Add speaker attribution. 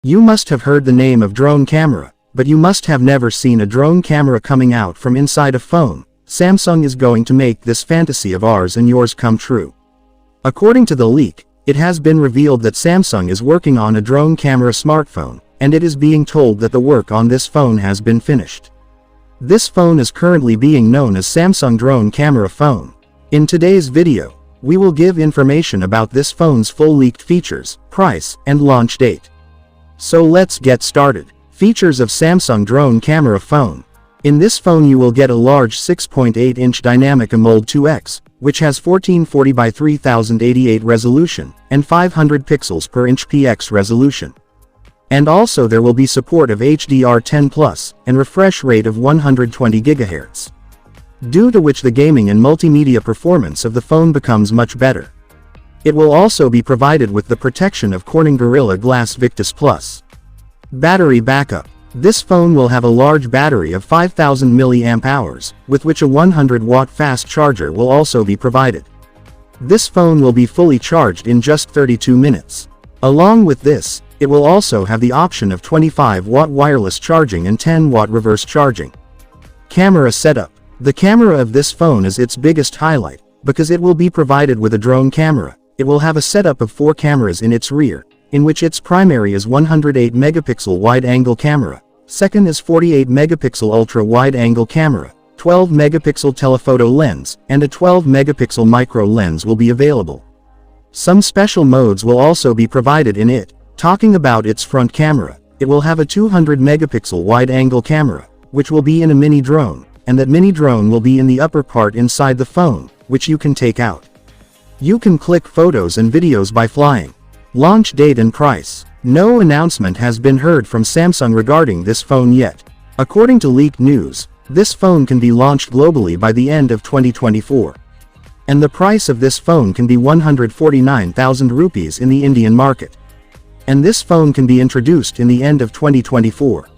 Speaker 1: You must have heard the name of drone camera, but you must have never seen a drone camera coming out from inside a phone. Samsung is going to make this fantasy of ours and yours come true. According to the leak, it has been revealed that Samsung is working on a drone camera smartphone, and it is being told that the work on this phone has been finished. This phone is currently being known as Samsung Drone Camera Phone. In today's video, we will give information about this phone's full leaked features, price, and launch date. So let's get started. Features of Samsung Drone Camera Phone. In this phone you will get a large 6.8-inch Dynamic AMOLED 2X, which has 1440 by 3088 resolution, and 500 pixels per inch px resolution. And also there will be support of HDR10+, and refresh rate of 120 GHz. Due to which the gaming and multimedia performance of the phone becomes much better. It will also be provided with the protection of Corning Gorilla Glass Victus Plus. Battery backup. This phone will have a large battery of 5000 mAh, with which a 100-watt fast charger will also be provided. This phone will be fully charged in just 32 minutes. Along with this, it will also have the option of 25-watt wireless charging and 10-watt reverse charging. Camera setup. The camera of this phone is its biggest highlight, because it will be provided with a drone camera. It will have a setup of 4 cameras in its rear, in which its primary is 108 megapixel wide-angle camera, second is 48 megapixel ultra-wide-angle camera, 12 megapixel telephoto lens, and a 12 megapixel micro lens will be available. Some special modes will also be provided in it. Talking about its front camera, it will have a 200 megapixel wide-angle camera, which will be in a mini drone, and that mini drone will be in the upper part inside the phone, which you can take out. You can click photos and videos by flying. Launch date and price. No announcement has been heard from Samsung regarding this phone yet. According to leaked news, this phone can be launched globally by the end of 2024. And the price of this phone can be 149,000 rupees in the Indian market. And this phone can be introduced in the end of 2024.